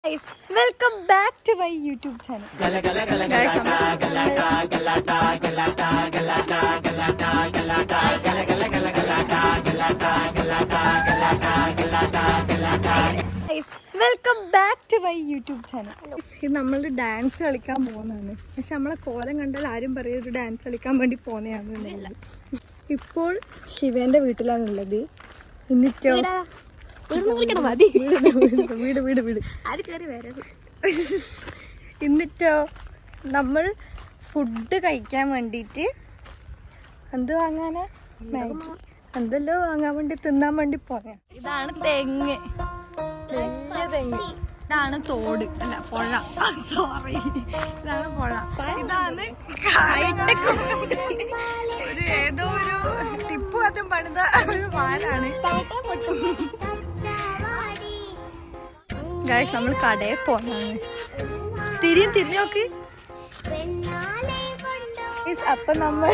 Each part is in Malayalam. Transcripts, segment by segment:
Guys, welcome back to my YouTube channel. Guys, welcome back to my YouTube channel. ഇത് നമ്മൾ ഡാൻസ് കളിക്കാൻ പോകുന്നതാണ്. പക്ഷെ നമ്മളെ കോലം കണ്ടാൽ ആരും പറയും ഒരു ഡാൻസ് കളിക്കാൻ വേണ്ടി പോകുന്നതാണ്. ഇപ്പോൾ ശിവേന്റെ വീട്ടിലാണുള്ളത്. എന്നിട്ടോ എന്നിട്ടോ നമ്മൾ ഫുഡ് കഴിക്കാൻ വേണ്ടിയിട്ട് എന്ത് വാങ്ങാനാ മാഗി എന്തെല്ലോ വാങ്ങാൻ വേണ്ടി തിന്നാൻ വേണ്ടി പോയ. ഇതാണ് തെങ്ങ്, വലിയ തെങ്ങ്. ഇതാണ് തോട്, അല്ല പുഴ, സോറി, ഇതാണ് പുഴ. ഇതാണ് ഒരു ഏതോ ഒരു ടിപ്പു മറ്റും പണിത ഒരു പാലാണ്. ഗൈസ്, നമ്മൾ കടയിൽ പോന്നാണ്. തിരിഞ്ഞോക്ക്. അപ്പൊ നമ്മൾ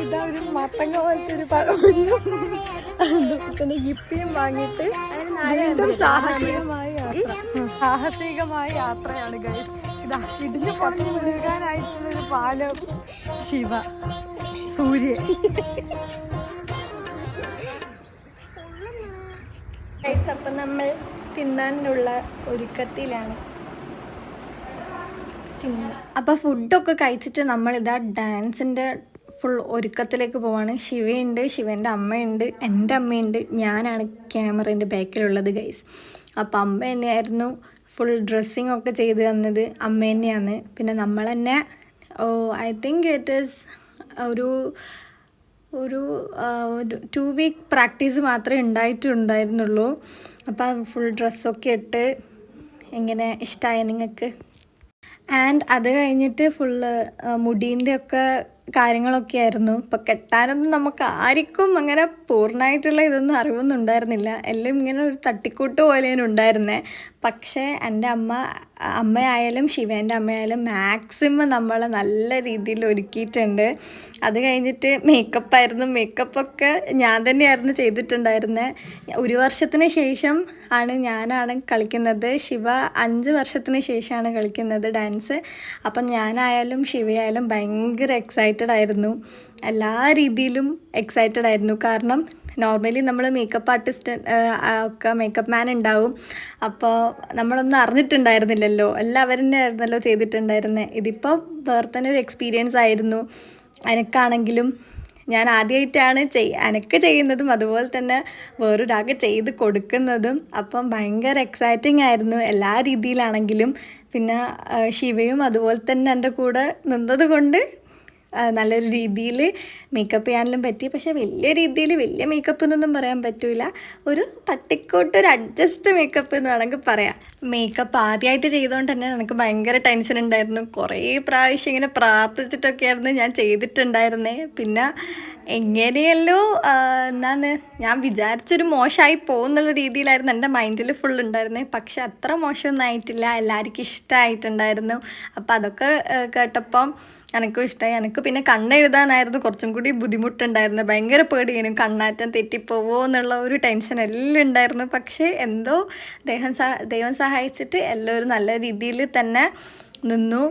ഇതാ ഒരു മത്തങ്ങ പോലത്തെ ഒരു പഴമൊഴിയും പിന്നെ യിപ്പിയും വാങ്ങിയിട്ട് വീണ്ടും സാഹസികമായ യാത്രയാണ് ഗൈസ്. ഇതാ ഇടിഞ്ഞു പൊളിഞ്ഞു വീഴാനായിട്ടുള്ളൊരു പാലം. ശിവ, സൂര്യ. ഗൈസ്, അപ്പം നമ്മൾ തിന്നാനുള്ള ഒരുക്കത്തിലാണ്. അപ്പോൾ ഫുഡൊക്കെ കഴിച്ചിട്ട് നമ്മളിതാ ഡാൻസിൻ്റെ ഫുൾ ഒരുക്കത്തിലേക്ക് പോവാണ്. ശിവയുണ്ട്, ശിവൻ്റെ അമ്മയുണ്ട്, എൻ്റെ അമ്മയുണ്ട്, ഞാനാണ് ക്യാമറേൻ്റെ ബാക്കിലുള്ളത് ഗൈസ്. അപ്പോൾ അമ്മ തന്നെയായിരുന്നു ഫുൾ ഡ്രസ്സിങ് ഒക്കെ ചെയ്ത് തന്നത്, അമ്മ തന്നെയാണ്. പിന്നെ നമ്മൾ തന്നെ ഐ തിങ്ക് ഇറ്റ് ഈസ് ഒരു 2 വീക്ക് പ്രാക്ടീസ് മാത്രമേ ഉണ്ടായിട്ടുണ്ടായിരുന്നുള്ളൂ. അപ്പോൾ ഫുൾ ഡ്രസ്സൊക്കെ ഇട്ട് എങ്ങനെ ഇഷ്ടമായ നിങ്ങൾക്ക്? ആൻഡ് അത് കഴിഞ്ഞിട്ട് ഫുള്ള് മുടീൻ്റെ ഒക്കെ കാര്യങ്ങളൊക്കെ ആയിരുന്നു. ഇപ്പം കെട്ടാനൊന്നും നമുക്ക് ആർക്കും അങ്ങനെ പൂർണ്ണമായിട്ടുള്ള ഇതൊന്നും അറിവൊന്നും ഉണ്ടായിരുന്നില്ല. എല്ലാം ഇങ്ങനെ ഒരു തട്ടിക്കൂട്ട് പോലെയാണ് ഉണ്ടായിരുന്നത്. പക്ഷേ എൻ്റെ അമ്മയായാലും ശിവേൻ്റെ അമ്മയായാലും മാക്സിമം നമ്മളെ നല്ല രീതിയിൽ ഒരുക്കിയിട്ടുണ്ട്. അത് കഴിഞ്ഞിട്ട് മേക്കപ്പായിരുന്നു. മേക്കപ്പൊക്കെ ഞാൻ തന്നെയായിരുന്നു ചെയ്തിട്ടുണ്ടായിരുന്നത്. 1 വർഷത്തിന് ശേഷം ഞാനാണ് കളിക്കുന്നത്. ശിവ 5 വർഷത്തിന് ശേഷമാണ് കളിക്കുന്നത് ഡാൻസ്. അപ്പം ഞാനായാലും ശിവയായാലും ഭയങ്കര എക്സൈറ്റഡ് ആയിരുന്നു. എല്ലാ രീതിയിലും എക്സൈറ്റഡ് ആയിരുന്നു. കാരണം നോർമലി നമ്മൾ മേക്കപ്പ് ആർട്ടിസ്റ്റ് ഒക്കെ മേക്കപ്പ് മാൻ ഉണ്ടാവും. അപ്പോൾ നമ്മളൊന്നും അറിഞ്ഞിട്ടുണ്ടായിരുന്നില്ലല്ലോ, എല്ലാവരും ആയിരുന്നല്ലോ ചെയ്തിട്ടുണ്ടായിരുന്നത്. ഇതിപ്പോൾ വേറെ തന്നെ ഒരു എക്സ്പീരിയൻസ് ആയിരുന്നു. എനിക്കാണെങ്കിലും ഞാൻ ആദ്യമായിട്ടാണ് എനിക്ക് ചെയ്യുന്നതും അതുപോലെ തന്നെ വേറൊരാൾക്ക് ചെയ്ത് കൊടുക്കുന്നതും. അപ്പം ഭയങ്കര എക്സൈറ്റിംഗ് ആയിരുന്നു എല്ലാ രീതിയിലാണെങ്കിലും. പിന്നെ ശിവയും അതുപോലെ തന്നെ എൻ്റെ കൂടെ നിന്നത് കൊണ്ട് നല്ലൊരു രീതിയിൽ മേക്കപ്പ് ചെയ്യാനും പറ്റി. പക്ഷേ വലിയ മേക്കപ്പ് എന്നൊന്നും പറയാൻ പറ്റില്ല. ഒരു തട്ടിക്കോട്ട് ഒരു അഡ്ജസ്റ്റ് മേക്കപ്പ് എന്ന് വേണമെങ്കിൽ പറയാം. മേക്കപ്പ് ആദ്യമായിട്ട് ചെയ്തുകൊണ്ട് തന്നെ എനിക്ക് ഭയങ്കര ടെൻഷൻ ഉണ്ടായിരുന്നു. കുറേ പ്രാവശ്യം ഇങ്ങനെ പ്രാർത്ഥിച്ചിട്ടൊക്കെയായിരുന്നു ഞാൻ ചെയ്തിട്ടുണ്ടായിരുന്നേ. പിന്നെ എങ്ങനെയല്ലോ ഞാൻ വിചാരിച്ചൊരു മോശമായി പോകുന്നുള്ള രീതിയിലായിരുന്നു എൻ്റെ മൈൻഡിൽ ഫുൾ ഉണ്ടായിരുന്നത്. പക്ഷെ അത്ര മോശമൊന്നും ആയിട്ടില്ല, എല്ലാവർക്കും ഇഷ്ടമായിട്ടുണ്ടായിരുന്നു. അപ്പം അതൊക്കെ കേട്ടപ്പം എനിക്കും ഇഷ്ടമായി. എനിക്ക് പിന്നെ കണ്ണെഴുതാനായിരുന്നു കുറച്ചും കൂടി ബുദ്ധിമുട്ടുണ്ടായിരുന്നു. ഭയങ്കര പേടിയായിരുന്നു, കണ്ണാറ്റം തെറ്റിപ്പോവോ എന്നുള്ള ഒരു ടെൻഷൻ എല്ലാം ഉണ്ടായിരുന്നു. പക്ഷേ എന്തോ ദൈവം സഹായിച്ചിട്ട് എല്ലാവരും നല്ല രീതിയിൽ തന്നെ നിന്നു.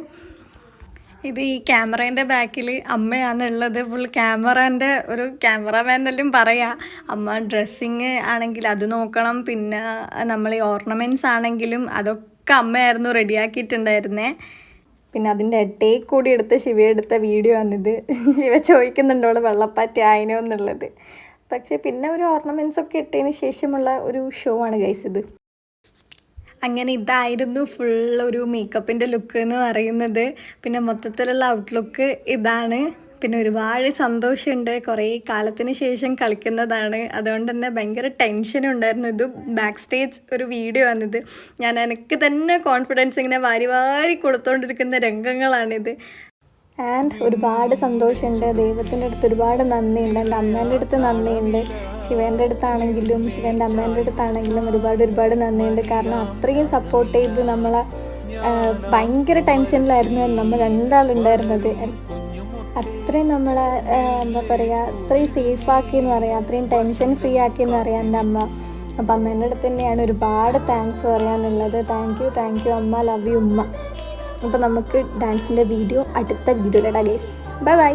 ഇത് ഈ ക്യാമറേൻ്റെ ബാക്കിൽ അമ്മയാണെന്നുള്ളത്. ഫുൾ ക്യാമറേൻ്റെ ഒരു ക്യാമറമാൻ എന്നെല്ലാം പറയാം. അമ്മ ഡ്രസ്സിങ് ആണെങ്കിൽ അത് നോക്കണം, പിന്നെ നമ്മൾ ഈ ഓർണമെൻറ്റ്സ് ആണെങ്കിലും അതൊക്കെ അമ്മയായിരുന്നു റെഡിയാക്കിയിട്ടുണ്ടായിരുന്നേ. പിന്നെ അതിൻ്റെ ഇടയിൽ കൂടി ശിവയെടുത്ത വീഡിയോ ആണിത്. ശിവ ചോദിക്കുന്നുണ്ടോളൂ വെള്ളപ്പാറ്റി ആയിനോ എന്നുള്ളത്. പക്ഷേ പിന്നെ ഒരു ഓർണമെൻറ്റ്സ് ഒക്കെ ഇട്ടതിന് ശേഷമുള്ള ഒരു ഷോ ആണ് ഗൈസ് ഇത്. അങ്ങനെ ഇതായിരുന്നു ഫുൾ ഒരു മേക്കപ്പിൻ്റെ ലുക്ക് എന്ന് പറയുന്നത്. പിന്നെ മൊത്തത്തിലുള്ള ഔട്ട്ലുക്ക് ഇതാണ്. പിന്നെ ഒരുപാട് സന്തോഷമുണ്ട്, കുറേ കാലത്തിന് ശേഷം കളിക്കുന്നതാണ്. അതുകൊണ്ട് തന്നെ ഭയങ്കര ടെൻഷനും ഉണ്ടായിരുന്നു. ഇത് ബാക്ക് സ്റ്റേജ് ഒരു വീഡിയോ ആണിത്. എനിക്ക് തന്നെ കോൺഫിഡൻസ് ഇങ്ങനെ വാരി കൊടുത്തുകൊണ്ടിരിക്കുന്ന രംഗങ്ങളാണിത്. ആൻഡ് ഒരുപാട് സന്തോഷമുണ്ട്. ദൈവത്തിൻ്റെ അടുത്ത് ഒരുപാട് നന്ദിയുണ്ട്. എൻ്റെ അമ്മേൻ്റെ അടുത്ത് നന്ദിയുണ്ട്. ശിവേൻ്റെ അടുത്താണെങ്കിലും ശിവേൻ്റെ അമ്മേൻ്റെ അടുത്താണെങ്കിലും ഒരുപാട് നന്ദിയുണ്ട്. കാരണം അത്രയും സപ്പോർട്ട് ചെയ്ത് നമ്മളെ ഭയങ്കര ടെൻഷനിലായിരുന്നു നമ്മൾ രണ്ടാളുണ്ടായിരുന്നത്. അത്രയും നമ്മളെ എന്താ പറയുക, അത്രയും സേഫാക്കി എന്ന് പറയാം, അത്രയും ടെൻഷൻ ഫ്രീ ആക്കി എന്ന് പറയാം എൻ്റെ അമ്മ. അപ്പോൾ അമ്മേൻ്റെ അടുത്ത് തന്നെയാണ് ഒരുപാട് താങ്ക്സ് പറയാനുള്ളത്. താങ്ക് യു അമ്മ, ലവ് യു ഉമ്മ. അപ്പോൾ നമുക്ക് ഡാൻസിൻ്റെ വീഡിയോ അടുത്ത വീഡിയോയിലിടാം ഗൈസ്. Bye bye.